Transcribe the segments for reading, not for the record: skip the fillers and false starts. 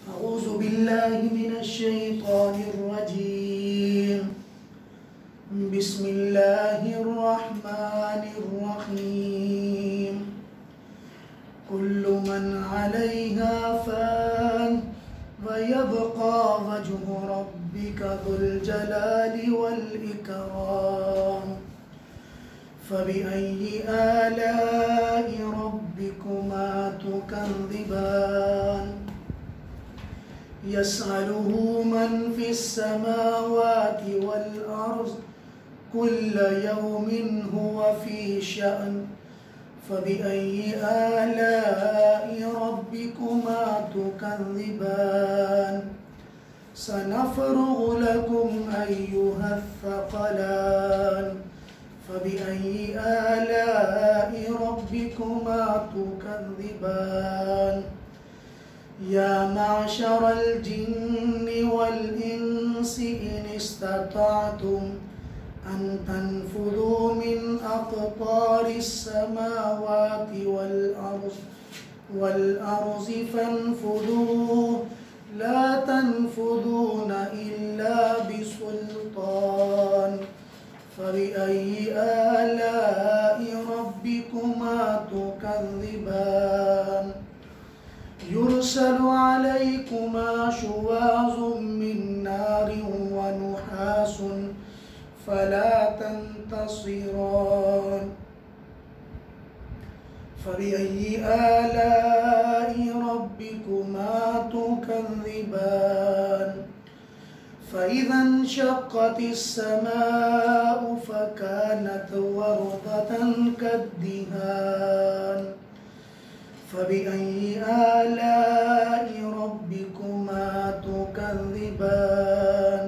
अऊज़ु बिल्लाहि मिनश्शैतानिर्रजीम। बिस्मिल्लाहिर्रहमानिर्रहीम। कुल्लु मन अलैहा फ़ान व यब्क़ा वज्हु रब्बिका ज़ुल जलालि वल इकराम। फ़बिअय्यि आलाइ रब्बिकुमा तुकज़्ज़िबान। यसअलुहु मन फ़िस्समावाति वल अर्ज़ कुल्ल यौमिन हुवा फ़ी शअन। फ़बिअय्यि आलाइ रब्बिकुमा तुकज़्ज़िबान। सनफ़्रुग़ु लकुम अय्युहस्सक़लान। फ़बिअय्यि आलाइ रब्बिकुमा तुकज़्ज़िबान। या माशरल जिन्नि वल इंसि इन इस्तताअतुम अन तनफुज़ू मिन अक़तारिस समावाति वल अर्ज़ि फनफुज़ू ला तनफुज़ून इल्ला बिसुल्तान। फ़बिअय्यि आलाइ रब्बिकुमा तुकज़्ज़िबान। युरसलु अलैकुमा शुवाज़ुम मिन नारिन व नुहासुन फला तंतसिरान। फ़बिअय्यि आलाइ रब्बिकुमा तुकज़्ज़िबान। फ़इज़ा इंशक़्क़तिस समाअु फ़कानत वरदतन कद्दिहान। फ़बिअय्यि आलाइ रब्बिकुमा तुकज़्ज़िबान।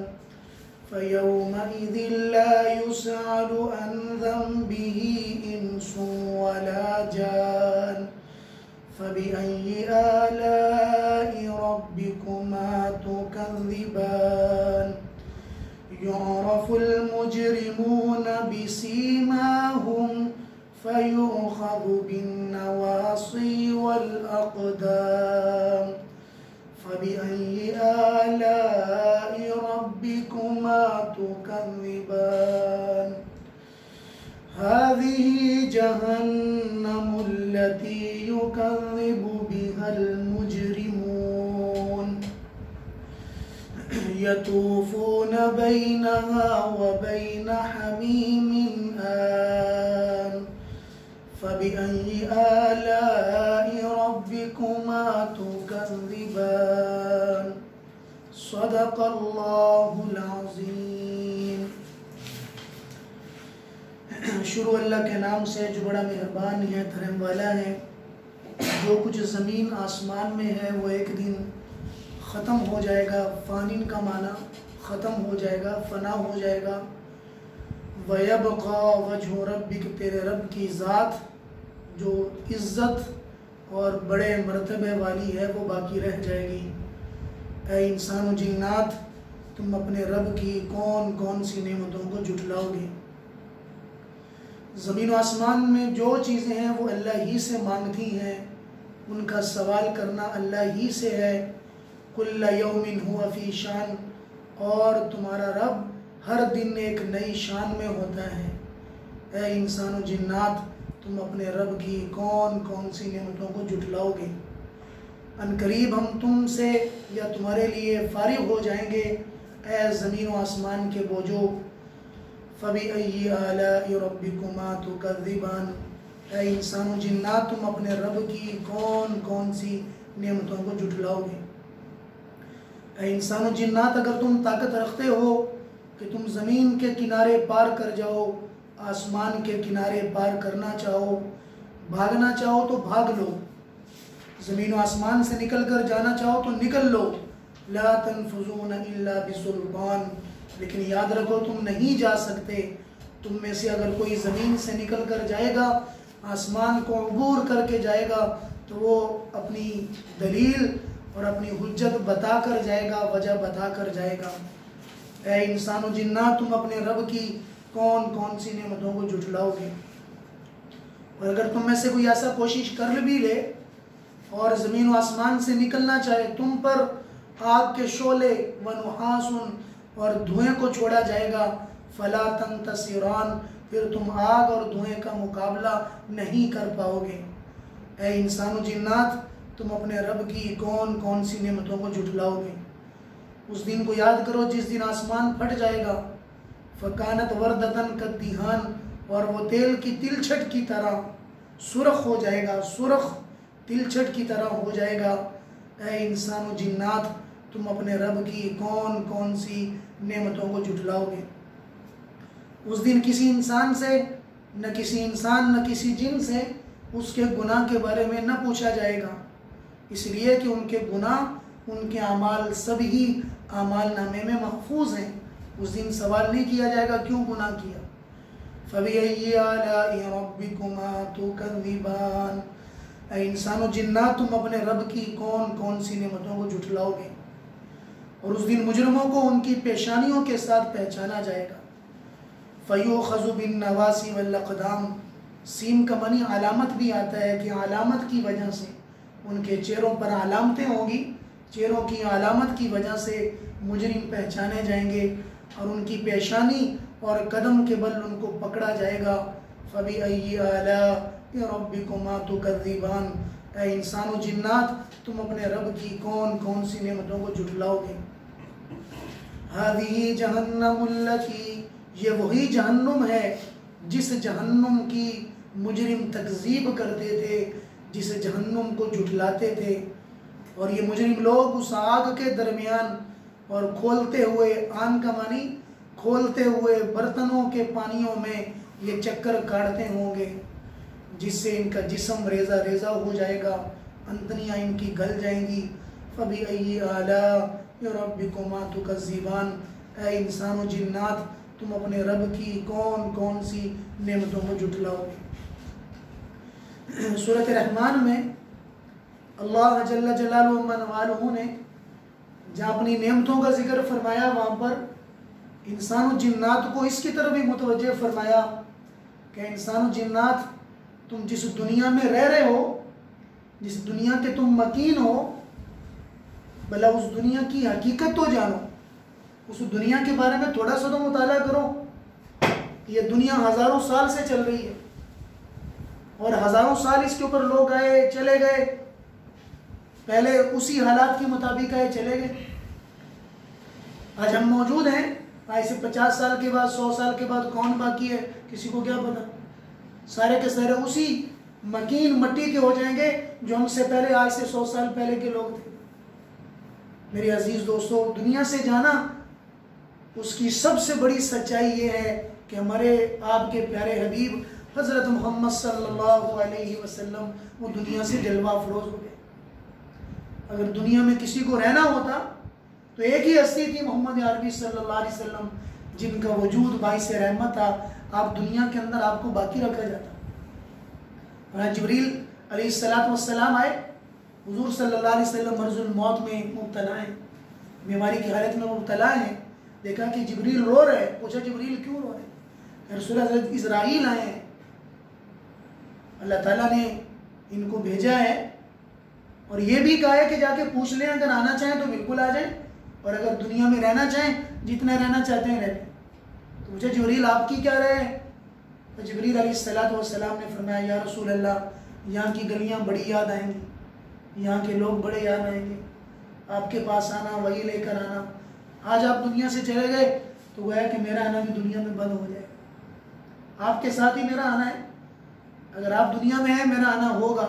फ़यौमइज़िन ला युसअलु अन ज़ंबिही इंसुन वला जान। फ़बिअय्यि आलाइ रब्बिकुमा तुकज़्ज़िबान। युअरफ़ुल मुजरिमून बिसीमाहुम फ़युख़ज़ु बिन्नवासी वल अक़दाम। फ़बिअय्यि आलाइ रब्बिकुमा तुकज़्ज़िबान। हाज़िही जहन्नमुल्लती युकज़्ज़िबु बिहल मुजरिमून। यतूफ़ून बैनहा व बैन हमीमिन आन। फ़बिअय्यि आलाइ रब्बिकुमा तुकज़्ज़िबान। सदक़ल्लाहुल अज़ीम। शुरू अल्लाह के नाम से जो बड़ा मेहरबान है, रहम वाला है। जो कुछ ज़मीन आसमान में है वो एक दिन ख़त्म हो जाएगा। फ़ानिन का माना ख़त्म हो जाएगा, फ़ना हो जाएगा। वयबक़ा वज्हु रब्बिक, तेरे रब की ज़ात जो इज़्ज़त और बड़े मर्तबे वाली है वो बाकी रह जाएगी। ऐ इंसान व जिन्नात, तुम अपने रब की कौन कौन सी नेमतों को झुठलाओगे। ज़मीन व आसमान में जो चीज़ें हैं वो अल्लाह ही से मांगती हैं, उनका सवाल करना अल्लाह ही से है। कुल्ल यौमिन हुवा फ़ी शान, और तुम्हारा रब हर दिन एक नई शान में होता है। ऐ इंसान व जिन्नात, तुम अपने रब की कौन कौन सी नेमतों को झुठलाओगे। अनकरीब हम तुमसे या तुम्हारे लिए फारिग हो जाएंगे, ऐ ज़मीन व आसमान के बोझों। फ़बिअय्यि आलाइ रब्बिकुमा तुकज़्ज़िबान। ऐ इंसान व जिन्नात, तुम अपने रब की कौन कौन सी नेमतों को झुठलाओगे। ऐ इंसान व जिन्नात, अगर तुम ताकत रखते हो कि तुम ज़मीन के किनारे पार कर जाओ, आसमान के किनारे पार करना चाहो, भागना चाहो तो भाग लो, ज़मीन व आसमान से निकल कर जाना चाहो तो निकल लो। ला तनफुज़ून इल्ला बिसुल्तान, लेकिन याद रखो तुम नहीं जा सकते। तुम में से अगर कोई ज़मीन से निकल कर जाएगा, आसमान को अबूर करके जाएगा, तो वो अपनी दलील और अपनी हुज्जत बता कर जाएगा, वजह बता कर जाएगा। ऐ इंसान व जिन्नात, तुम अपने रब की कौन कौन सी नेमतों को झुठलाओगे। और अगर तुम में से कोई ऐसा कोशिश कर भी ले और ज़मीन व आसमान से निकलना चाहे तुम पर, आग के शोले व नुहासुन और धुएं को छोड़ा जाएगा। फला तंतसिरान, फिर तुम आग और धुएं का मुकाबला नहीं कर पाओगे। ऐ इंसानो जिन्नात, तुम अपने रब की कौन कौन सी नेमतों को झुठलाओगे। उस दिन को याद करो जिस दिन आसमान फट जाएगा। फ़कानत वर्दतन कद्दिहान, और वो तेल की तिलछट की तरह सुर्ख हो जाएगा, सुर्ख तिलछट की तरह हो जाएगा। ऐ इंसानो जिन्नात, तुम अपने रब की कौन कौन सी नेमतों को झुठलाओगे। उस दिन किसी इंसान से न किसी इंसान न किसी जिन से उसके गुनाह के बारे में न पूछा जाएगा, इसलिए कि उनके गुनाह उनके अमाल सभी अमाल नामे में महफूज हैं। उस दिन सवाल नहीं किया जाएगा क्यों गुनाह किया। फ़बिअय्यि आलाइ रब्बिकुमा तुकज़्ज़िबान, ऐ इंसानो जिन्नात, तुम अपने रब की कौन कौन सी नेमतों को झुठलाओगे। और उस दिन मुजरिमों को उनकी पेशानियों के साथ पहचाना जाएगा। फ़युख़ज़ु बिन्नवासी वल अक़दाम, सीम का मनी अलामत भी आता है कि अलामत की वजह से उनके चेहरों पर अलामतें होगी, चेहरों की अलामत की वजह से मुजरिम पहचाने जाएंगे और उनकी पेशानी और कदम के बल उनको पकड़ा जाएगा। फ़बिअय्यि आलाइ रब्बिकुमा तुकज़्ज़िबान, ऐ इंसानो जिन्नात, तुम अपने रब की कौन कौन सी नेमतों को झुठलाओगे। हाज़िही जहन्नमुल्लती, ये वही जहन्नुम है जिस जहन्नुम की मुजरिम तकज़ीब करते थे, जिस जहन्नुम को झुठलाते थे। और ये मुजरिम लोग उस आग के दरमियान और खोलते हुए, आन का मानी खोलते हुए बर्तनों के पानियों में ये चक्कर काटते होंगे, जिससे इनका जिस्म रेज़ा रेज़ा हो जाएगा, अंतनियाँ इनकी गल जाएंगी। फ़बिअय्यि आलाइ रब्बिकुमा तुकज़्ज़िबान, ऐ इंसानो जिन्नात, तुम अपने रब की कौन कौन सी नेमतों को झुठलाओगे। सूरत रहमान में अल्लाह जल्ल जलालुहु मन वालुहु ने जहाँ अपनी नेमतों का जिक्र फरमाया, वहाँ पर इंसानो जिन्नात को इसकी तरफ भी मुतवज्जे फरमाया कि इंसानो जिन्नात, तुम जिस दुनिया में रह रहे हो, जिस दुनिया के तुम मकीन हो, भला उस दुनिया की हकीकत तो जानो, उस दुनिया के बारे में थोड़ा सा तो मुताला करो। ये दुनिया हज़ारों साल से चल रही है और हज़ारों साल इसके ऊपर लोग आए चले गए, पहले उसी हालात के मुताबिक आए चले गए। आज हम मौजूद हैं, आज से 50 साल के बाद, 100 साल के बाद कौन बाकी है किसी को क्या पता। सारे के सारे उसी मकीन मट्टी के हो जाएंगे जो हमसे पहले, आज से 100 साल पहले के लोग थे। मेरे अजीज दोस्तों, दुनिया से जाना उसकी सबसे बड़ी सच्चाई ये है कि हमारे आपके प्यारे हबीब हज़रत मोहम्मद सल्लल्लाहु अलैहि वसल्लम वो दुनिया से जलवा अफरोज हो गए। अगर दुनिया में किसी को रहना होता तो एक ही हस्ती थी, मोहम्मद अरबी सल्लल्लाहु अलैहि वसल्लम, जिनका वजूद बाइस रहमत था। आप दुनिया के अंदर आपको बाकी रखा जाता। और जिब्रील अलैहिस्सलाम आए, हुजूर सल्लल्लाहु अलैहि वसल्लम मर्जुल मौत में मुब्तला हैं, बीमारी की हालत में मुब्तला हैं। देखा कि जिब्रील रो रहे, पूछा जिब्रील क्यों रो रहे। रसूल हज़रत इज़राइल आए हैं, अल्लाह ताला ने इनको भेजा है और ये भी कहा है कि जाके पूछ लें, अगर आना चाहें तो बिल्कुल आ जाएं, और अगर दुनिया में रहना चाहें, जितना रहना चाहते हैं रह लें। तो मुझे जिब्रील आपकी क्या राय है। तो जिब्रील अलैहिस्सलाम ने फरमाया, या रसूल अल्लाह, यहाँ की गलियाँ बड़ी याद आएंगी, यहाँ के लोग बड़े याद आएंगे, आपके पास आना, वही लेकर आना। आज आप दुनिया से चले गए तो गोया कि मेरा आना भी दुनिया में बंद हो जाएगा। आपके साथ ही मेरा आना है, अगर आप दुनिया में हैं मेरा आना होगा,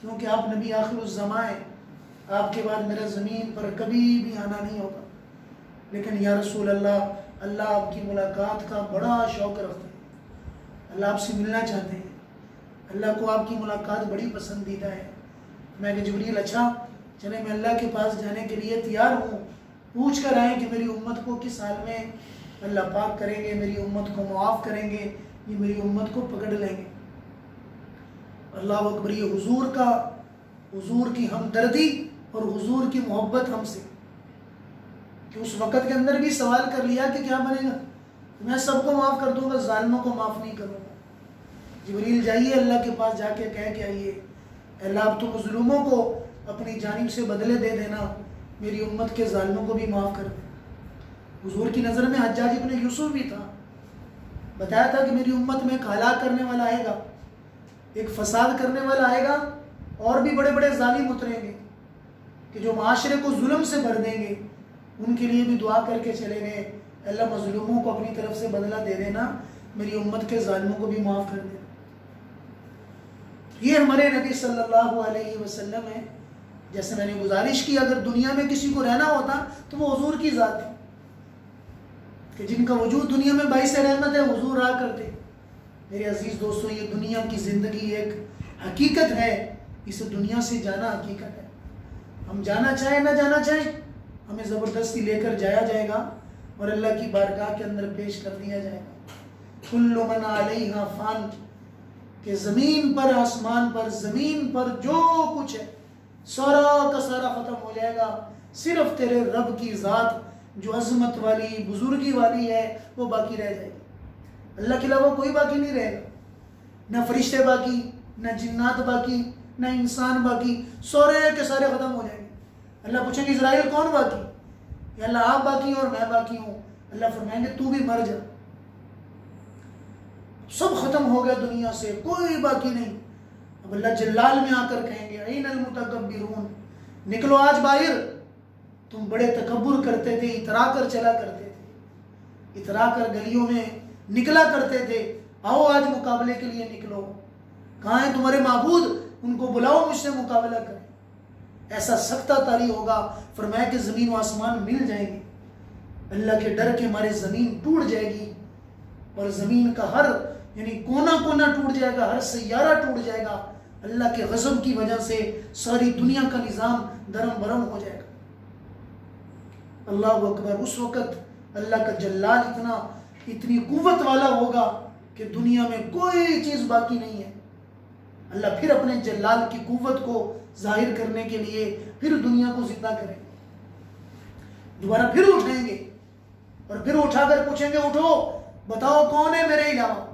क्योंकि आप नबी आखिरुज़्ज़मा हैं, आपके बाद मेरा ज़मीन पर कभी भी आना नहीं होगा। लेकिन या रसूल अल्लाह, अल्लाह आपकी मुलाकात का बड़ा शौक़ रखते हैं, अल्लाह आपसे मिलना चाहते हैं, अल्लाह को आपकी मुलाकात बड़ी पसंदीदा है। मैं कि जिब्रील अच्छा चले, मैं अल्लाह के पास जाने के लिए तैयार हूँ, पूछ कर आएँ कि मेरी उम्मत को किस हाल में अल्लाह पाक करेंगे, मेरी उम्मत को मुआफ़ करेंगे, ये मेरी उम्मत को पकड़ लेंगे। अल्लाह अकबर, ये हुजूर की हमदर्दी और हुजूर की मोहब्बत हमसे, कि उस वक़्त के अंदर भी सवाल कर लिया कि क्या बनेगा, मैं सबको माफ़ कर दूँगा, ज़ालिमों को माफ़ नहीं करूँगा। जिब्रील जाइए अल्लाह के पास, जाके कह के आइए, अल्लाह अब तुम मज़लूमों को अपनी जानिब से बदले दे देना, मेरी उम्मत के जालिमों को भी माफ़ कर दे। हुजूर की नज़र में हज्जाज इब्न यूसुफ भी था, बताया था कि मेरी उम्मत में एक हलाक करने वाला आएगा, एक फसाद करने वाला आएगा, और भी बड़े बड़े जालिम उतरेंगे कि जो माशरे को जुल्म से भर देंगे। उनके लिए भी दुआ करके चले गए, अल्लाह मजलूमों को अपनी तरफ से बदला दे देना, मेरी उम्मत के जालिमों को भी माफ़ कर देना। ये हमारे नबी सल्लल्लाहु अलैहि वसल्लम है। जैसे मैंने गुजारिश की, अगर दुनिया में किसी को रहना होता तो वो हुजूर की ज़ात है कि जिनका वजूद दुनिया में बाइस रहमत है, हुजूर रहा करते। मेरे अजीज़ दोस्तों, ये दुनिया की ज़िंदगी एक हकीकत है, इस दुनिया से जाना हकीकत है। हम जाना चाहे ना जाना चाहे, हमें ज़बरदस्ती लेकर जाया जाएगा और अल्लाह की बारगाह के अंदर पेश कर दिया जाएगा। कुल्लु मन अलैहा फ़ान, कि ज़मीन पर, आसमान पर, ज़मीन पर जो कुछ है सारा का सारा ख़त्म हो जाएगा। सिर्फ तेरे रब की ज़ात जो अज़मत वाली, बुजुर्गी वाली है, वो बाकी रह जाएगी। अल्लाह के अलावा कोई बाकी नहीं रहेगा, न फरिश्ते बाकी, न जिन्नात बाकी, न इंसान बाकी, सारे के सारे ख़त्म हो जाएंगे। अल्लाह पूछेंगे इज़राइल कौन बाकी? या अल्लाह आप बाकी और मैं बाकी हूँ। अल्लाह फरमाएंगे तू भी मर जा। सब खत्म हो गया दुनिया से, कोई बाकी नहीं। अब अल्लाह जल्लाल में आकर कहेंगे ऐनल मुतकब्बिरून, निकलो आज बाहर, तुम बड़े तकब्बुर करते थे, इतरा कर चला करते थे, इतरा कर गलियों में निकला करते थे, आओ आज मुकाबले के लिए निकलो। कहाँ हैं तुम्हारे माबूद? उनको बुलाओ, मुझसे मुकाबला करें। ऐसा सख्ता तारी होगा, फरमाया कि ज़मीन व आसमान मिल जाएंगे। अल्लाह के डर के मारे ज़मीन टूट जाएगी और ज़मीन का हर यानी कोना कोना टूट जाएगा, हर सैयारा टूट जाएगा। अल्लाह के गज़ब की वजह से सारी दुनिया का निज़ाम दरम बरम हो जाएगा। अल्लाह अकबर। उस वक़्त अल्लाह का जल्लाल इतनी कुव्वत वाला होगा कि दुनिया में कोई चीज़ बाकी नहीं है। अल्लाह फिर अपने जल्लाल की कुव्वत को जाहिर करने के लिए फिर दुनिया को जिंदा करेंगे, दोबारा फिर उठाएंगे और फिर उठाकर पूछेंगे उठो बताओ कौन है मेरे अलावा,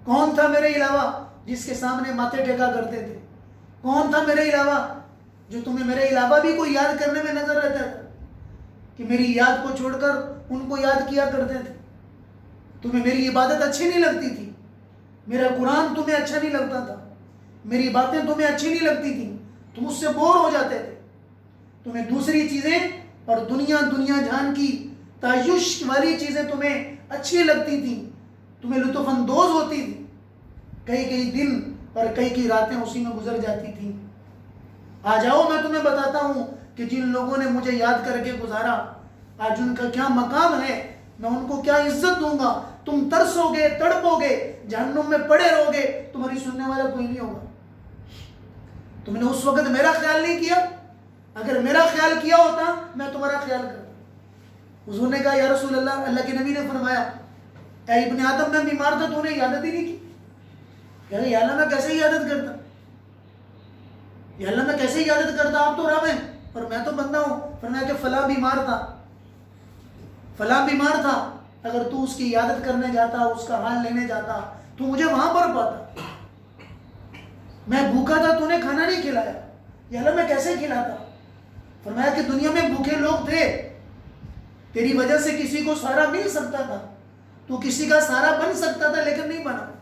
कौन था मेरे अलावा जिसके सामने माथे टेका करते थे, कौन था मेरे अलावा जो तुम्हें मेरे अलावा भी कोई याद करने में नजर रहता था कि मेरी याद को छोड़कर उनको याद किया करते थे। तुम्हें मेरी इबादत अच्छी नहीं लगती थी, मेरा कुरान तुम्हें अच्छा नहीं लगता था, मेरी बातें तुम्हें अच्छी नहीं लगती थी, तुम उससे बोर हो जाते थे, तुम्हें दूसरी चीजें और दुनिया जहान की तायुश वाली चीजें तुम्हें अच्छी लगती थी, तुम्हें लुत्फ अंदोज होती थी। कई दिन और कई रातें उसी में गुजर जाती थी। आ जाओ मैं तुम्हें बताता हूं कि जिन लोगों ने मुझे याद करके गुजारा आज उनका क्या मकाम है, मैं उनको क्या इज्जत दूंगा। तुम तरसोगे, तड़पोगे, जहन्नुम में पड़े रहोगे, तुम्हारी सुनने वाला कोई नहीं होगा। तुमने उस वक्त मेरा ख्याल नहीं किया, अगर मेरा ख्याल किया होता मैं तुम्हारा ख्याल करता। हुजूर ने कहा या रसूल अल्लाह, अल्लाह के नबी ने फरमाया ऐ इब्ने आदम मैं बीमार था, तूने इयादत ही नहीं की। कहते या अल्लाह मैं कैसे इयादत करता, या अल्लाह मैं कैसे इयादत करता, आप तो रब हैं और मैं तो बंदा हूं। फरमाया कि फला बीमार था, फला बीमार था, अगर तू उसकी इयादत करने जाता, उसका हाल लेने जाता, तू मुझे वहां पर पाता। मैं भूखा था, तूने खाना नहीं खिलाया, या अल्लाह मैं कैसे खिलाता। फरमाया कि दुनिया में भूखे लोग थे, तेरी वजह से किसी को सहारा मिल सकता था, तू किसी का सहारा बन सकता था, लेकिन नहीं बना।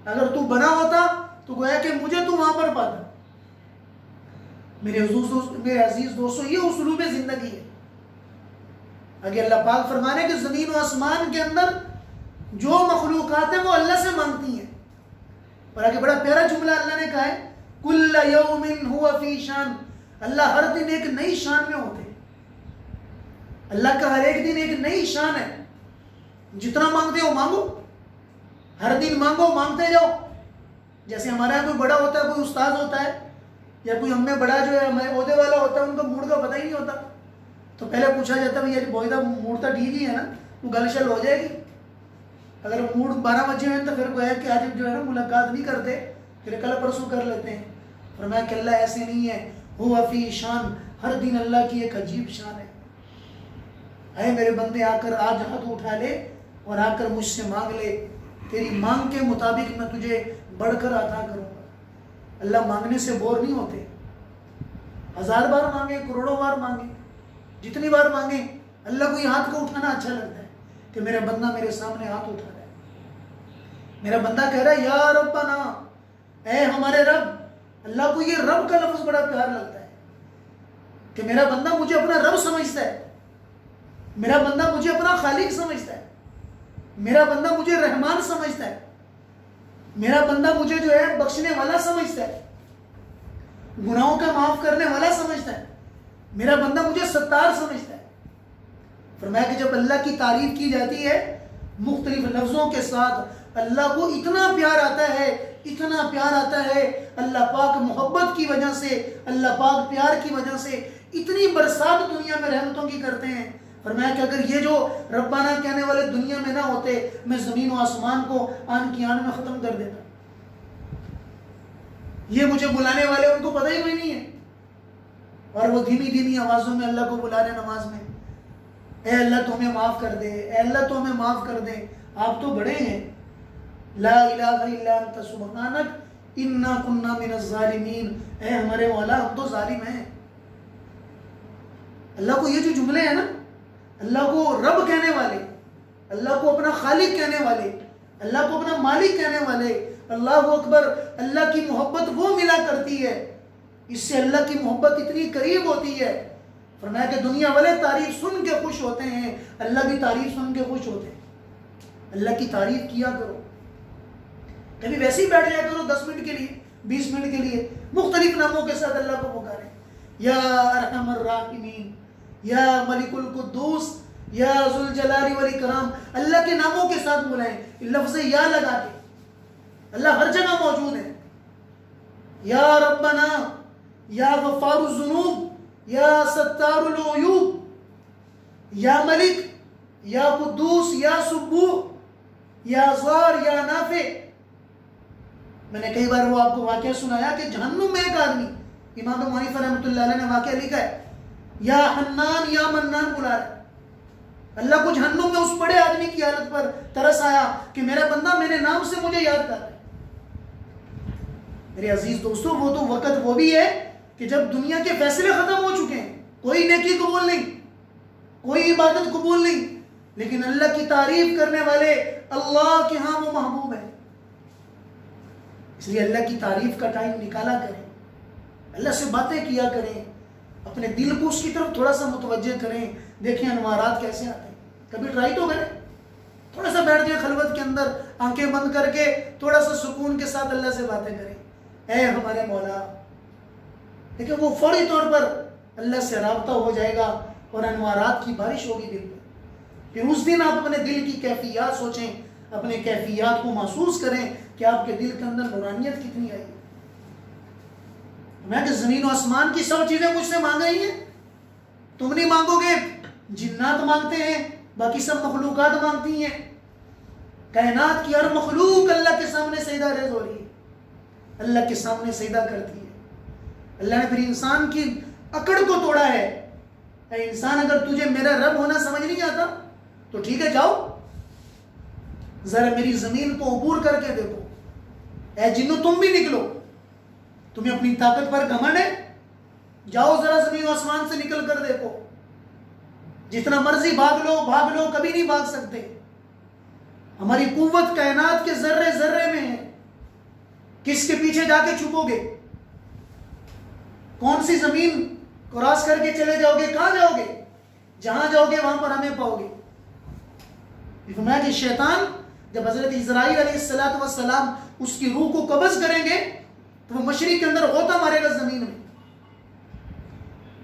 अगर तू बना होता तो गोया कि मुझे तू वहां पर पाता। मेरे अजीज दोस्तों, ये उस्लूब जिंदगी है। अगर अल्लाह पाक फरमाने कि जमीन और आसमान के अंदर जो मखलूकात है वो अल्लाह से मांगती हैं। और आगे बड़ा प्यारा जुमला अल्लाह ने कहा है, कुल्ल यौमिन हुवा फी शान। अल्लाह हर दिन एक नई शान में होते हैं। अल्लाह का हर एक दिन एक नई शान है। जितना मांगते हो मांगो, हर दिन मांगो, मांगते जाओ। जैसे हमारा यहाँ कोई बड़ा होता है, कोई उस्ताद होता है, या कोई हमें बड़ा जो है हमें ओहदे वाला होता है, उनका मूड का पता ही नहीं होता, तो पहले पूछा जाता है भैया बोईदा मूड तो ठीक ही है ना, वो गल शल हो जाएगी। अगर मूड 12 बजे हुए तो फिर कोई है कि आज जो है ना मुलाकात नहीं करते, फिर कल परसों कर लेते हैं। फरमाया कि अल्लाह ऐसे नहीं है, हुवा फी शान, हर दिन अल्लाह की एक अजीब शान है। अरे मेरे बंदे आकर आज हाथ उठा ले और आकर मुझसे मांग ले, तेरी मांग के मुताबिक मैं तुझे बढ़कर अता करूंगा। अल्लाह मांगने से बोर नहीं होते। 1000 बार मांगे, करोड़ों बार मांगे, जितनी बार मांगे, अल्लाह को ये हाथ को उठाना अच्छा लगता है कि मेरा बंदा मेरे सामने हाथ उठा रहा है। मेरा बंदा कह रहा है या रब्बना, ऐ हमारे रब। अल्लाह को ये रब का लफ्ज बड़ा प्यार लगता है कि मेरा बंदा मुझे अपना रब समझता है, मेरा बंदा मुझे अपना खालिक समझता है, मेरा बंदा मुझे रहमान समझता है, मेरा बंदा मुझे जो है बख्शने वाला समझता है, गुनाहों का माफ करने वाला समझता है, मेरा बंदा मुझे सत्तार समझता है। फरमाया कि जब अल्लाह की तारीफ की जाती है मुख्तलिफ लफ्जों के साथ, अल्लाह को इतना प्यार आता है, इतना प्यार आता है, अल्लाह पाक मोहब्बत की वजह से, अल्लाह पाक प्यार की वजह से इतनी बरसात दुनिया में रहमतों की करते हैं। फरमाया कि अगर ये जो रब्बाना कहने वाले दुनिया में ना होते, मैं जमीन और आसमान को आन की आन में खत्म कर देता। ये मुझे बुलाने वाले उनको पता ही नहीं है, और वो धीमी धीमी आवाजों में अल्लाह को बुला रहे नमाज में, ए अल्लाह तो हमें माफ कर दे, ए अल्लाह तो हमें माफ कर दे, आप तो बड़े हैं, ला इलाहा इल्ला अंता सुब्हानक इन्ना कुन्ना मिनज़ ज़ालिमीन, ए हमारे मौला हम तो जालिम हैं। अल्लाह को ये जो जुमले हैं ना, अल्लाह को रब कहने वाले, अल्लाह को अपना खालिक कहने वाले, अल्लाह को अपना मालिक कहने वाले, अल्लाह अकबर, अल्लाह की मोहब्बत वो मिला करती है, इससे अल्लाह की मोहब्बत इतनी करीब होती है। फरमाया कि दुनिया वाले तारीफ सुन के खुश होते हैं, अल्लाह भी तारीफ सुन के खुश होते हैं। अल्लाह की तारीफ किया करो, कभी वैसे ही बैठ जाया करो 10 मिनट के लिए, 20 मिनट के लिए, मुख्तलिफ नामों के साथ अल्लाह को पुकारें, या अरहमर राहिमीन, या मलिकुल कुद्दूस, या जुल जलाली वल इकराम, अल्लाह के नामों के साथ बुलाएं, लफ्ज़ या लगा के। अल्लाह हर जगह मौजूद है। या रब्बना, या गफ्फारुज़ ज़ुनूब, या सत्तारुल उयूब, या मलिक, या कुद्दूस, या सुब्बूह, या ज़ार, या नाफे। मैंने कई बार वो आपको वाक़या सुनाया कि जहन्नुम में एक आदमी, इमाम अबू हनीफा रहमतुल्लाह अलैह ने वाक़या लिखा है, या हन्नान या मन्नान बुला रहा है। अल्लाह को जहन्नुम में उस बड़े आदमी की हालत पर तरस आया कि मेरा बंदा मेरे नाम से मुझे याद कर रहा है। मेरे अजीज दोस्तों, वो तो वक्त वो भी है कि जब दुनिया के फैसले खत्म हो चुके हैं, कोई नेकी कबूल नहीं, कोई इबादत कबूल नहीं, लेकिन अल्लाह की तारीफ करने वाले अल्लाह के यहाँ वो महबूब है। इसलिए अल्लाह की तारीफ का टाइम निकाला करें, अल्लाह से बातें किया करें, अपने दिल को उसकी तरफ थोड़ा सा मुतवज्जे करें। देखें अनवारात कैसे आते हैं, कभी ट्राई तो करें, थोड़ा सा बैठ जाए खलवत के अंदर, आंखें बंद करके थोड़ा सा सुकून के साथ अल्लाह से बातें करें, ऐ हमारे मौला। देखिए वो फौरी तौर पर अल्लाह से राब्ता हो जाएगा और अनवारात की बारिश होगी दिल में। फिर उस दिन आप अपने दिल की कैफियत सोचें, अपने कैफियत को महसूस करें कि आपके दिल के अंदर नूरानियत कितनी आई। मैं कि जमीन और आसमान की सब चीजें मुझसे मांग रही हैं, तुम नहीं मांगोगे, जिन्नात मांगते हैं, बाकी सब मखलूकात मांगती हैं। कायनात की हर मखलूक अल्लाह के सामने सजदा रेज़ हो रही है, अल्लाह के सामने सजदा करती है। अल्लाह ने फिर इंसान की अकड़ को तोड़ा है। इंसान, अगर तुझे मेरा रब होना समझ नहीं आता तो ठीक है, जाओ जरा मेरी जमीन को अबूर करके देखो, ऐ जिन्नो तुम भी निकलो, तुम्हें अपनी ताकत पर घमंड है, जाओ जरा जमीन आसमान से निकल कर देखो, जितना मर्जी भाग लो, कभी नहीं भाग सकते। हमारी कुव्वत कायनात के जर्रे जर्रे में है, किसके पीछे जाके छुपोगे? कौन सी जमीन क्रॉस करके चले जाओगे? कहां जाओगे? जहां जाओगे वहां पर हमें पाओगे। फरमाया कि शैतान जब हजरत इस्राईल अलैहिस्सलाम उसकी रूह को कब्ज करेंगे तो वो मशरिक के अंदर गोता मारेगा जमीन में,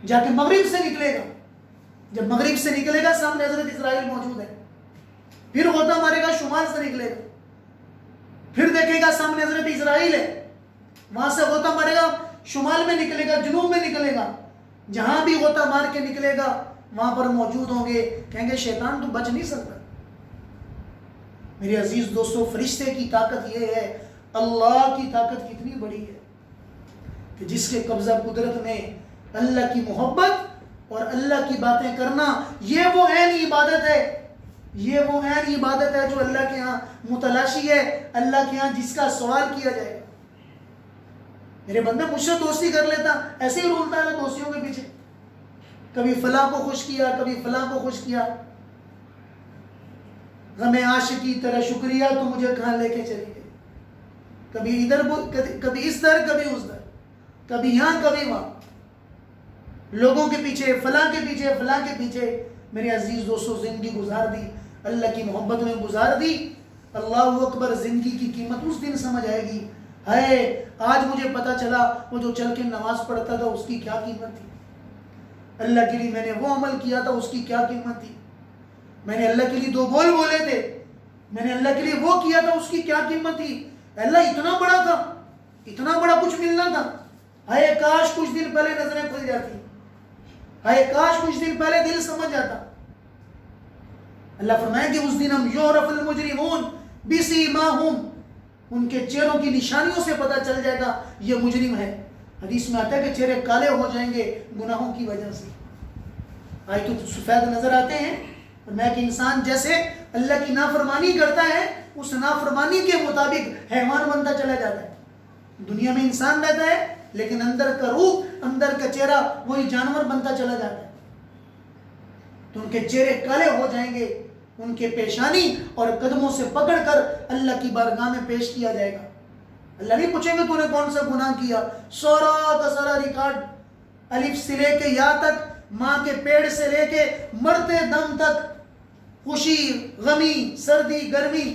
जाके मगरिब से निकलेगा। जब मगरिब से निकलेगा सामने हजरत इस्राईल मौजूद है, फिर गोता मारेगा, शुमाल से निकलेगा, फिर देखेगा सामने हजरत इस्राईल है, वहां से गोता मारेगा, शुमाल में निकलेगा, जुनूब में निकलेगा, जहां भी गोता मार के निकलेगा वहां पर मौजूद होंगे। कहेंगे शैतान तो बच नहीं सकता। मेरे अजीज दोस्तों, फरिश्ते की ताकत यह है, अल्लाह की ताकत कितनी बड़ी है कि जिसके कब्जा कुदरत में अल्लाह की मोहब्बत और अल्लाह की बातें करना, ये वो ऐन इबादत है, ये वो ऐन इबादत है जो अल्लाह के यहाँ मुतलाशी है, अल्लाह के यहाँ जिसका सवाल किया जाएगा। मेरे बंदे मुझसे दोस्ती कर लेता, ऐसे ही रोलता है दोस्तियों के पीछे, कभी फलां को खुश किया, कभी फलां को खुश किया। गमे आशिकी तेरा शुक्रिया तो मुझे कहाँ लेके चली गई, कभी इधर कभी इस दर, कभी उस दर, कभी यहाँ कभी वहां, लोगों के पीछे, फलां के पीछे, फलां के पीछे मेरे अजीज दोस्तों जिंदगी गुजार दी, अल्लाह की मोहब्बत में गुजार दी। अल्लाह अकबर, जिंदगी की कीमत उस दिन समझ आएगी। है आज मुझे पता चला वो जो चल के नमाज पढ़ता था उसकी क्या कीमत थी, अल्लाह के लिए मैंने वो अमल किया था उसकी क्या कीमत थी, मैंने अल्लाह के लिए 2 बोल बोले थे, मैंने अल्लाह के लिए वो किया था उसकी क्या कीमत थी। अल्लाह इतना बड़ा था, इतना बड़ा कुछ मिलना था। हाय काश कुछ दिन पहले नजरें खुल जाती, हाय काश कुछ दिन पहले दिल समझ जाता। अल्लाह फरमाए कि उस दिन हम युरफुल मुजरिमून बिसीमाहुम, उनके चेहरों की निशानियों से पता चल जाएगा ये मुजरिम है। हदीस में आता है कि चेहरे काले हो जाएंगे गुनाहों की वजह से। आज तो सफेद नजर आते हैं, और मैं कि इंसान जैसे अल्लाह की नाफरमानी करता है उस नाफरमानी के मुताबिक हैवान बनता चला जाता है। दुनिया में इंसान रहता है लेकिन अंदर का रूह, अंदर का चेहरा वही जानवर बनता चला जाता है। तो उनके चेहरे काले हो जाएंगे, उनके पेशानी और कदमों से पकड़कर अल्लाह की बारगाह में पेश किया जाएगा। अल्लाह नहीं पूछेंगे तूने कौन सा गुनाह किया, सारा का सारा रिकॉर्ड अलिफ से लेके या तक, माँ के पेड़ से लेके मरते दम तक, खुशी गमी सर्दी गर्मी,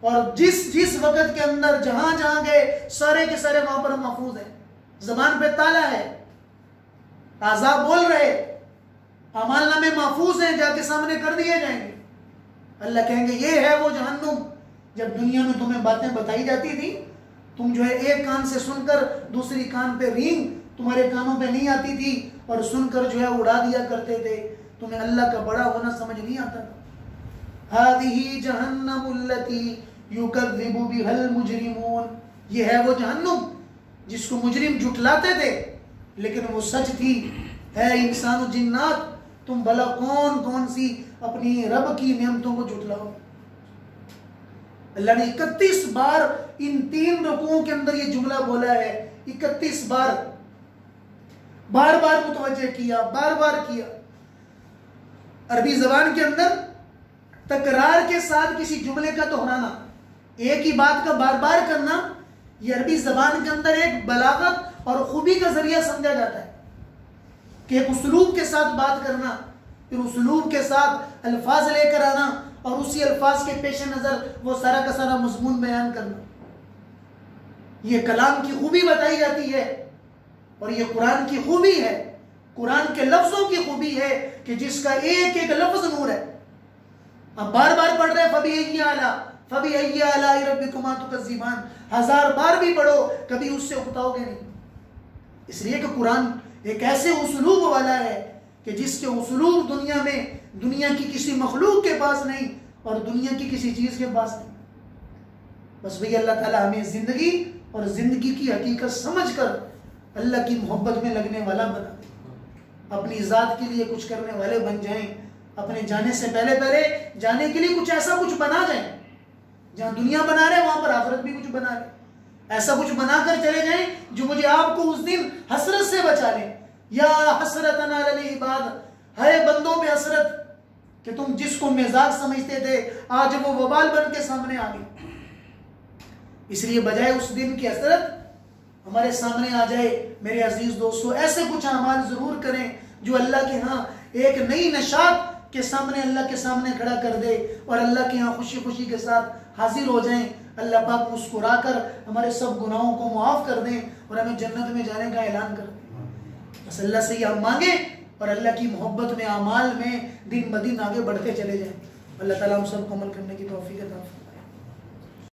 और जिस वक्त के अंदर जहां जहां गए सारे के सारे वहां पर महफूज है। जबान पे ताला है, आज़ाब बोल रहे, अमाल नामे महफूज हैं, जाके सामने कर दिए जाएंगे। अल्लाह कहेंगे ये है वो जहन्नुम, जब दुनिया में तुम्हें बातें बताई जाती थी, तुम जो है एक कान से सुनकर दूसरी कान पे रींग तुम्हारे कानों पे नहीं आती थी, और सुनकर जो है उड़ा दिया करते थे, तुम्हें अल्लाह का बड़ा होना समझ नहीं आता था। हादिही जहन्नमुल्लती युकज़्ज़िबु बिहल मुजरिमून, ये है वो जहन्नुम जिसको मुजरिम झुठलाते थे, लेकिन वो सच थी। है इंसान जिन्नात, तुम भला कौन कौन सी अपनी रब की नियमतों को झुठलाओ। अल्लाह ने 31 बार इन 3 रुकुओं के अंदर ये जुमला बोला है, 31 बार, बार बार मुतवज्जे किया, बार बार किया। अरबी जबान के अंदर तकरार के साथ किसी जुमले का दोहराना, एक ही बात का बार बार करना, यह अरबी जबान के अंदर एक बलागत और खूबी का जरिया समझा जाता है कि एक उसलूब के साथ बात करना, फिर उसलूब के साथ अल्फाज लेकर आना, और उसी अल्फाज के पेश नजर वो सारा का सारा मजमून बयान करना। ये कलाम की खूबी बताई जाती है, और ये कुरान की खूबी है, कुरान के लफ्जों की खूबी है कि जिसका एक एक लफ्ज नूर है। अब बार बार पढ़ रहे फबी आला रब्बिकुमा तुकज़्ज़िबान, 1000 बार भी पढ़ो कभी उससे उकताओगे नहीं। इसलिए कि कुरान एक ऐसे उसलूब वाला है कि जिसके उसलूब दुनिया में दुनिया की किसी मखलूक के पास नहीं, और दुनिया की किसी चीज के पास नहीं। बस भैया अल्लाह ताला हमें जिंदगी और जिंदगी की हकीकत समझकर अल्लाह की मोहब्बत में लगने वाला बना दे, अपनी ज़ात के लिए कुछ करने वाले बन जाएं, अपने जाने से पहले पहले जाने के लिए कुछ ऐसा कुछ बना जाएं, जहां दुनिया बना रहे वहां पर आखिरत भी कुछ बना रहे, ऐसा कुछ बनाकर चले जाएं जो मुझे आपको उस दिन हसरत से बचा ले। या हसरतन अलल इबाद, है बंदों पे हसरत कि तुम जिसको मजाक समझते थे आज वो वबाल बन के सामने आ गई। इसलिए बजाय उस दिन की हसरत हमारे सामने आ जाए, मेरे अजीज दोस्तों ऐसे कुछ अमाल जरूर करें जो अल्लाह के यहाँ एक नई नशात के सामने, अल्लाह के सामने खड़ा कर दे, और अल्लाह के यहाँ खुशी खुशी के साथ हाजिर हो जाएं। अल्लाह पाक मुस्कुराकर हमारे सब गुनाहों को माफ़ कर दें और हमें जन्नत में जाने का ऐलान कर दें। बस अल्लाह से हम मांगे और अल्लाह की मोहब्बत में, अमाल में दिन ब दिन आगे बढ़ते चले जाएं। अल्लाह ताला हम सबको अमल करने की तौफीक अता फरमाए।